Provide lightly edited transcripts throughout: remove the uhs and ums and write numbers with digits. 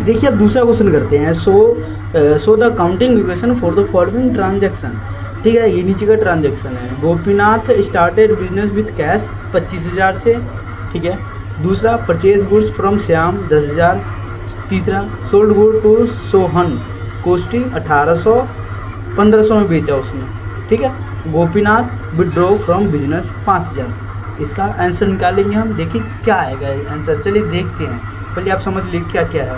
देखिए अब दूसरा क्वेश्चन करते हैं। So the counting equation for the following transaction. ठीक है, ये नीचे का ट्रांजैक्शन है। Gopinath started business with cash 25,000 से। ठीक है, दूसरा परचेज गुड्स फ्रॉम श्याम 10,000। तीसरा sold good to Sohan costing 1800, 1500 में बेचा उसने। ठीक है, गोपीनाथ विड्रॉ फ्रॉम बिजनेस 5,000। इसका आंसर निकालेंगे हम। देखिए क्या आएगा आंसर, चलिए देखते हैं। पहले आप समझ लीजिए क्या क्या है।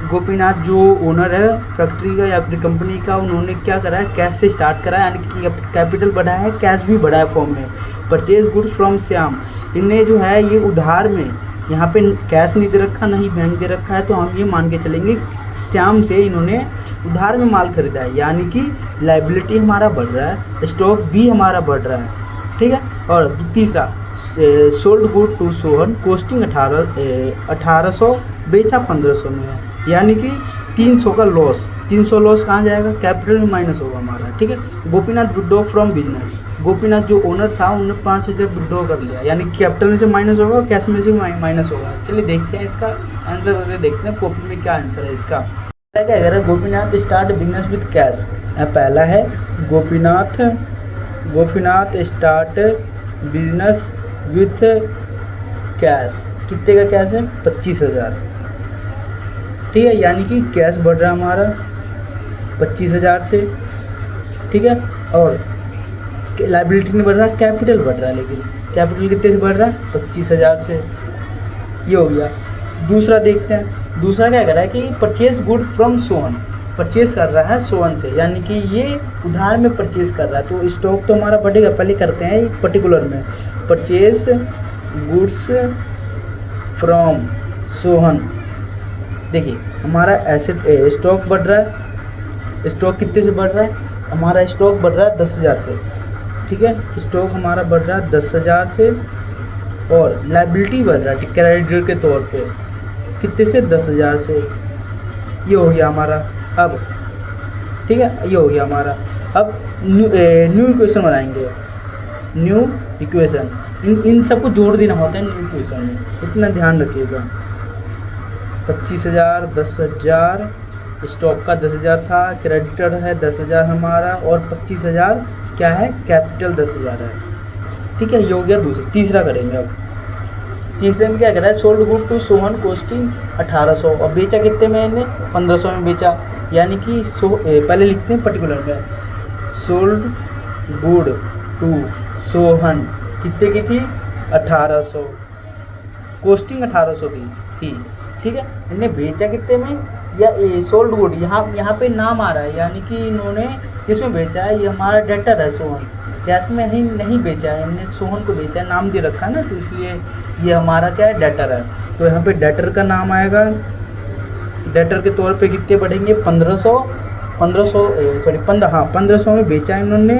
गोपीनाथ जो ओनर है फैक्ट्री का या फिर कंपनी का, उन्होंने क्या करा है, कैश से स्टार्ट करा है, यानी कि कैपिटल बढ़ाया है, कैश भी बढ़ाया फॉर्म में। परचेज गुड्स फ्रॉम श्याम, इन्हें जो है ये उधार में, यहाँ पे कैश नहीं दे रखा, नहीं बैंक दे रखा है, तो हम ये मान के चलेंगे श्याम से इन्होंने उधार में माल खरीदा है, यानी कि लायबिलिटी हमारा बढ़ रहा है, स्टॉक भी हमारा बढ़ रहा है। ठीक है, और तीसरा sold good to Sohan costing 1800, बेचा 1500 में है, यानी कि 300 का लॉस। 300 लॉस कहाँ जाएगा, कैपिटल में माइनस होगा हमारा। ठीक है, Gopinath withdraw from business, Gopinath जो ओनर था उन्होंने 5,000 विड्रॉ कर लिया, यानी कैपिटल में से माइनस होगा, कैश में से माइनस होगा। चलिए देखते हैं इसका आंसर करके, देखते हैं कॉपी में क्या आंसर है इसका। क्या अगर Gopinath start business with cash, पहला है Gopinath start business with cash. कितने का कैश है, 25,000। ठीक है, यानी कि कैश बढ़ रहा है हमारा 25,000 से। ठीक है, और लायबिलिटी नहीं बढ़ रहा, कैपिटल बढ़ रहा है, लेकिन कैपिटल कितने से बढ़ रहा है, 25,000 से। ये हो गया। दूसरा देखते हैं, दूसरा क्या कर रहा है कि purchase good from Sohan, purchase कर रहा है सोहन से, यानी कि ये उधार में परचेज कर रहा है, तो स्टॉक तो हमारा बढ़ेगा। पहले करते हैं पर्टिकुलर में, परचेज गुड्स फ्रॉम सोहन। देखिए हमारा एसेट स्टॉक बढ़ रहा है, स्टॉक कितने से बढ़ रहा है, हमारा स्टॉक बढ़ रहा है 10,000 से। ठीक है, स्टॉक हमारा बढ़ रहा है 10,000 से, और लायबिलिटी बढ़ रहा है क्रेडिटर के तौर पे कितने से, 10,000 से। ये हो गया हमारा। अब ठीक है, ये हो गया हमारा। अब न्यू इक्वेशन बनाएंगे, न्यू इक्वेशन। इन सबको जोड़ देना होता है न्यू इक्वेशन में, इतना ध्यान रखिएगा। 25,000, 10,000, स्टॉक का 10,000 था, क्रेडिटर है 10,000 हमारा, और 25,000 क्या है, कैपिटल 10,000 है। ठीक है, ये हो गया दूसरा। तीसरा करेंगे अब। तीसरे में क्या कर रहा है, sold good to Sohan costing 1800, और बेचा कितने में, इन्हें 1500 में बेचा, यानी कि पहले लिखते हैं पर्टिकुलर में, सोल्ड गुड टू सोहन कितने की थी, 1800, कॉस्टिंग 1800 की थी। ठीक है, इन्हें बेचा कितने में, या सोल्ड गुड, यहाँ पे नाम आ रहा है, यानी कि इन्होंने किसमें बेचा है, ये हमारा डेटर है सोहन, कैश में नहीं बेचा है, इन्हें सोहन को बेचा है, नाम दे रखा है ना, तो इसलिए ये हमारा क्या है, डेटर है। तो यहाँ पे डेटर का नाम आएगा, डेटर के तौर पे कितने बढ़ेंगे, 1500 में बेचा इन्होंने।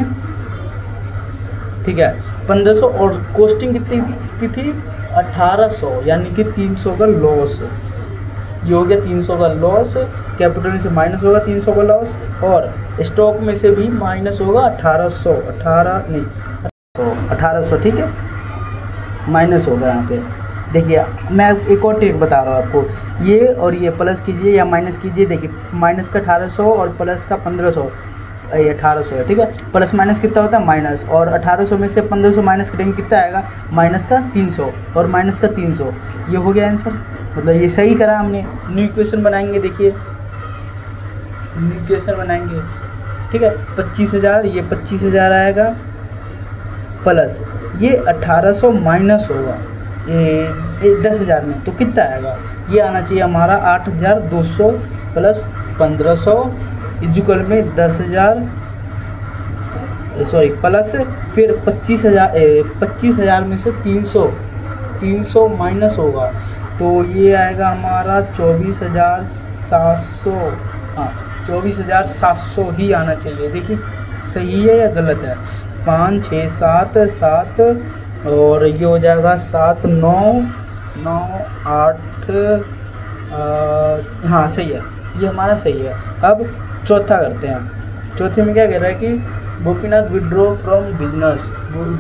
ठीक है, 1500, और कॉस्टिंग कितनी की थी, 1800, यानी कि 300 का लॉस। ये हो गया 300 का लॉस, कैपिटल में से माइनस होगा 300 का लॉस, और स्टॉक में से भी माइनस होगा 1800। ठीक है, माइनस होगा यहाँ पे। देखिए मैं एक और ट्रिक बता रहा हूँ आपको, ये और ये प्लस कीजिए या माइनस कीजिए। देखिए माइनस का 1800 और प्लस का 1500, ये 1800 है। ठीक है, प्लस माइनस कितना होता है, माइनस, और 1800 में से 1500 माइनस करेंगे कितना आएगा, माइनस का 300 और माइनस का 300। ये हो गया आंसर, मतलब ये सही करा हमने। न्यू इक्वेशन बनाएंगे, देखिए न्यू इक्वेशन बनाएंगे। ठीक है, 25,000, ये 25,000 आएगा, प्लस ये 1800 माइनस होगा ये 10,000 में, तो कितना आएगा, ये आना चाहिए हमारा 8,200 प्लस 1500 इजुकल में 10,000, सॉरी प्लस फिर 25,000 में से 300 माइनस होगा, तो ये आएगा हमारा 24,700। हाँ 24,700 ही आना चाहिए। देखिए सही है या गलत है, 5 6 7 7 और ये हो जाएगा 7 9 9 8, हाँ सही है, ये हमारा सही है। अब चौथा करते हैं। चौथे में क्या कह रहा है कि Gopinath withdraw from business,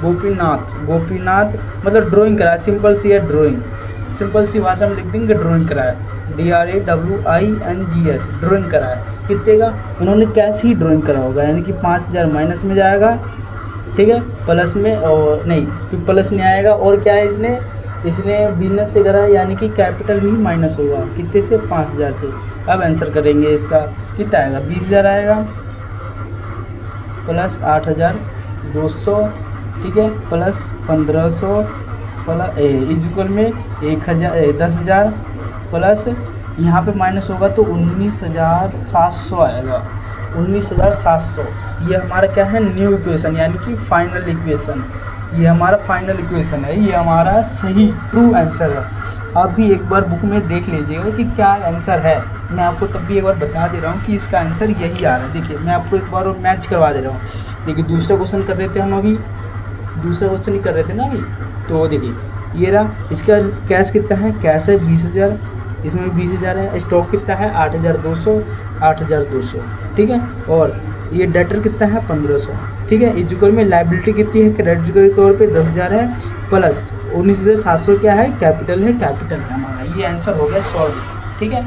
Gopinath मतलब ड्राइंग करा, सिंपल सी है ड्राइंग सिंपल सी भाषा में लिख देंगे ड्राइंग कराया, DRAWINGS ड्राइंग कराया। कितने का? उन्होंने कैश ही ड्राइंग करा होगा, यानी कि 5000 माइनस में जाएगा, ठीक है, प्लस में और नहीं फिर प्लस नहीं आएगा। और क्या है, इसने बिजनेस से करा है, यानी कि कैपिटल भी माइनस होगा, कितने से? 5000 से। अब आंसर करेंगे इसका, कितना आएगा? 20000 आएगा प्लस 8200, ठीक है, प्लस 1500 प्लस इक्वल में 10,000 प्लस यहाँ पे माइनस होगा तो 19,700 आएगा, 19,700। ये हमारा क्या है? न्यू इक्वेशन, यानी कि फाइनल इक्वेशन। ये हमारा फाइनल इक्वेशन है, ये हमारा सही ट्रू आंसर है। आप भी एक बार बुक में देख लीजिएगा कि क्या आंसर है। मैं आपको तब भी एक बार बता दे रहा हूँ कि इसका आंसर यही आ रहा है। देखिए मैं आपको एक बार और मैच करवा दे रहा हूँ। देखिए दूसरा क्वेश्चन कर रहे थे हम अभी, दूसरा क्वेश्चन ही कर रहे थे ना अभी। तो देखिए ये रहा, इसका कैश कितना है? कैश है 20,000, इसमें 20,000 है। स्टॉक कितना है? 8,200, 8,200, ठीक है। और ये डेटर कितना है? 1,500, ठीक है। इक्वल में लायबिलिटी कितनी है? क्रेडिट के तौर पे 10,000 है, प्लस 19,700 क्या है? कैपिटल है, कैपिटल है हमारा। ये आंसर हो गया सॉल्व, ठीक है।